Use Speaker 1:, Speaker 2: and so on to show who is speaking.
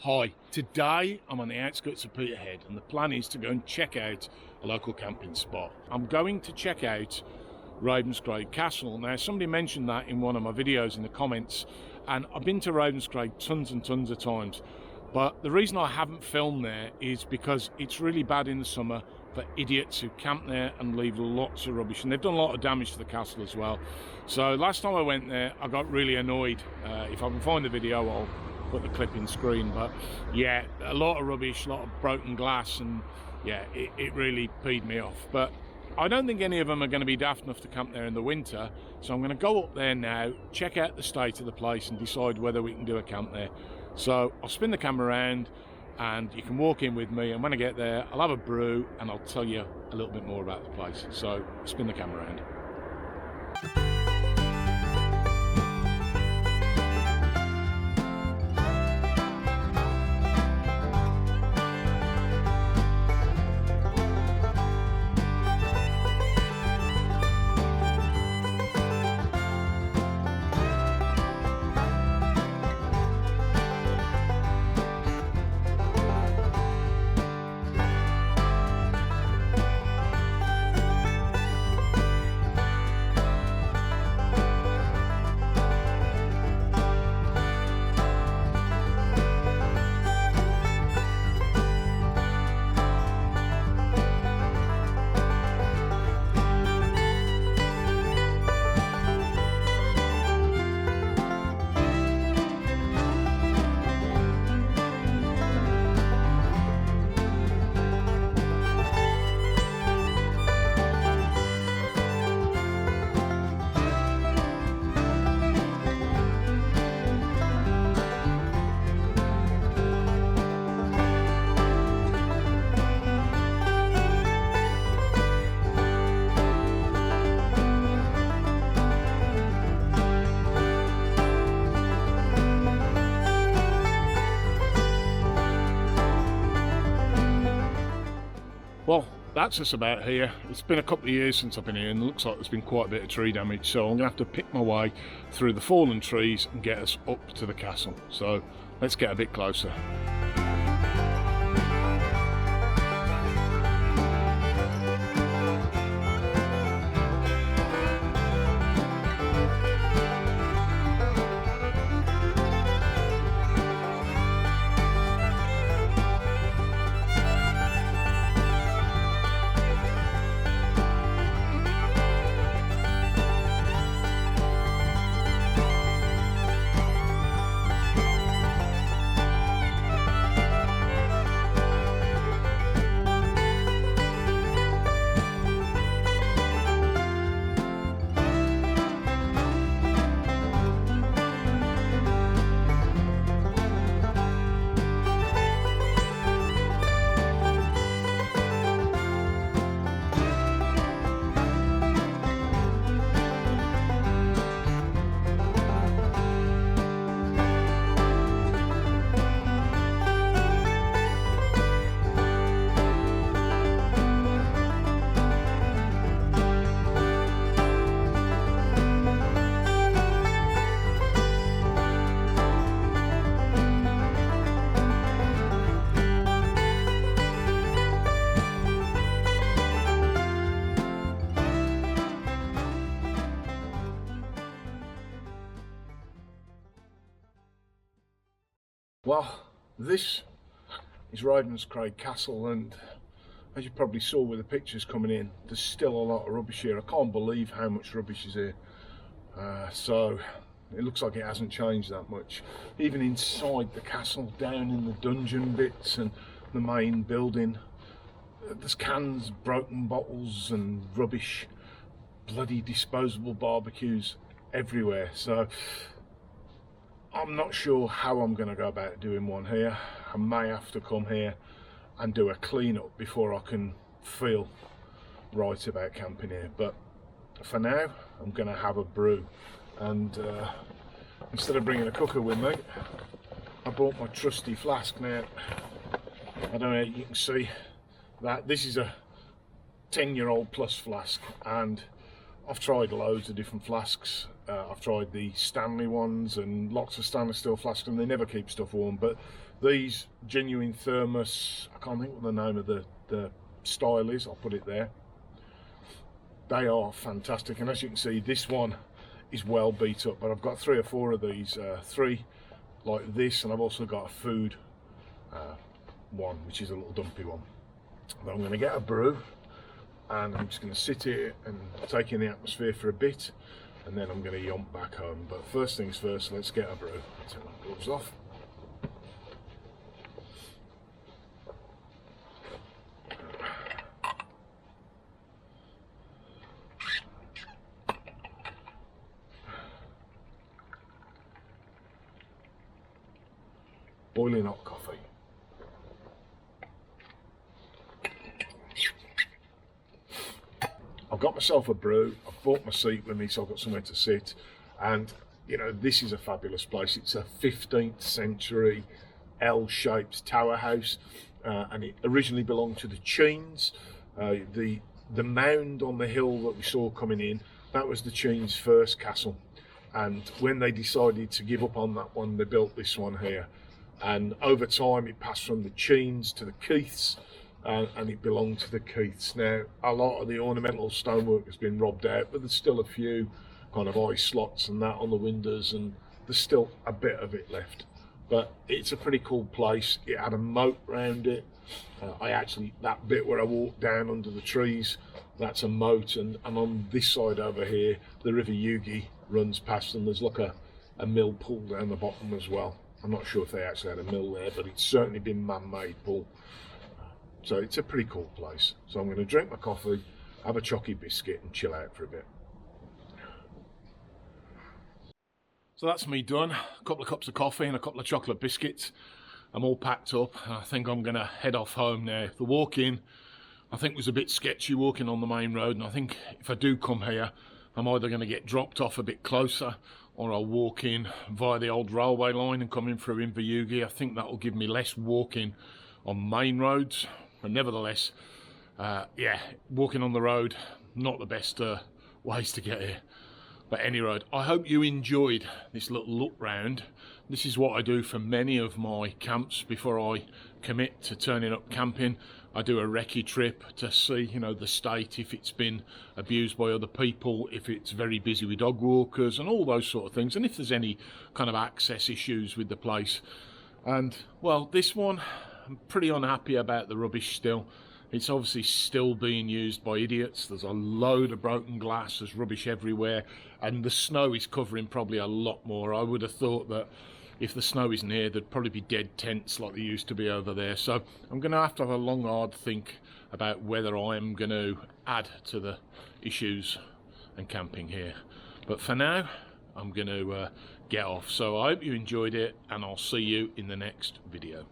Speaker 1: Hi, today I'm on the outskirts of Peterhead and the plan is to go and check out a local camping spot. I'm going to check out Ravenscraig Castle. Now somebody mentioned that in one of my videos in the comments, and I've been to Ravenscraig tons and tons of times, but the reason I haven't filmed there is because it's really bad in the summer for idiots who camp there and leave lots of rubbish, and they've done a lot of damage to the castle as well. So last time I went there I got really annoyed. If I can find the video I'll put the clip in screen, but yeah, a lot of rubbish, a lot of broken glass, and yeah, it really peed me off. But I don't think any of them are going to be daft enough to camp there in the winter, so I'm going to go up there now, check out the state of the place and decide whether we can do a camp there. So I'll spin the camera around and you can walk in with me, and when I get there I'll have a brew and I'll tell you a little bit more about the place. So spin the camera around. Well, that's us about here. It's been a couple of years since I've been here and it looks like there's been quite a bit of tree damage, so I'm going to have to pick my way through the fallen trees and get us up to the castle. So let's get a bit closer. Well, this is Ravenscraig Castle, and as you probably saw with the pictures coming in, there's still a lot of rubbish here. I can't believe how much rubbish is here. So it looks like it hasn't changed that much. Even inside the castle, down in the dungeon bits and the main building, there's cans, broken bottles and rubbish, bloody disposable barbecues everywhere. So I'm not sure how I'm going to go about doing one here. I may have to come here and do a clean up before I can feel right about camping here, but for now I'm going to have a brew. And instead of bringing a cooker with me, I brought my trusty flask. Now I don't know if you can see that this is a 10-year-old plus flask, and I've tried loads of different flasks. I've tried the Stanley ones and lots of stainless steel flasks, and they never keep stuff warm. But these genuine thermos, I can't think what the name of the style is, I'll put it there. They are fantastic, and as you can see, this one is well beat up, but I've got 3 or 4 of these, 3 like this, and I've also got a food one, which is a little dumpy one. But I'm going to get a brew, and I'm just going to sit here and take in the atmosphere for a bit, and then I'm going to yomp back home. But first things first, let's get a brew. Take my gloves off. Boiling hot coffee. I've got myself a brew. I've brought my seat with me, so I've got somewhere to sit. And you know, this is a fabulous place. It's a 15th century L-shaped tower house, and it originally belonged to the Chenes. The mound on the hill that we saw coming in, that was the Chenes' first castle. And when they decided to give up on that one, they built this one here. And over time it passed from the Chenes to the Keiths, and it belonged to the Keiths. Now, a lot of the ornamental stonework has been robbed out, but there's still a few kind of eye slots and that on the windows, and there's still a bit of it left. But it's a pretty cool place. It had a moat round it. That bit where I walked down under the trees, that's a moat, and on this side over here, the River Ugi runs past, and there's like a mill pool down the bottom as well. I'm not sure if they actually had a mill there, but it's certainly been man-made pool. So it's a pretty cool place. So I'm going to drink my coffee, have a chocky biscuit, and chill out for a bit. So that's me done. A couple of cups of coffee and a couple of chocolate biscuits. I'm all packed up. I think I'm going to head off home now. The walk-in, I think, was a bit sketchy walking on the main road, and I think if I do come here, I'm either going to get dropped off a bit closer, or I'll walk in via the old railway line and come in through Invereugi. I think that will give me less walking on main roads. But nevertheless, yeah, walking on the road, not the best ways to get here. But at any road, I hope you enjoyed this little look round. This is what I do for many of my camps before I commit to turning up camping. I do a recce trip to see, you know, the state, if it's been abused by other people, if it's very busy with dog walkers and all those sort of things, and if there's any kind of access issues with the place. And, well, this one, I'm pretty unhappy about the rubbish still. It's obviously still being used by idiots. There's a load of broken glass, there's rubbish everywhere, and the snow is covering probably a lot more. I would have thought that if the snow isn't here, there'd probably be dead tents like there used to be over there. So I'm going to have a long, hard think about whether I'm going to add to the issues and camping here. But for now, I'm going to get off. So I hope you enjoyed it, and I'll see you in the next video.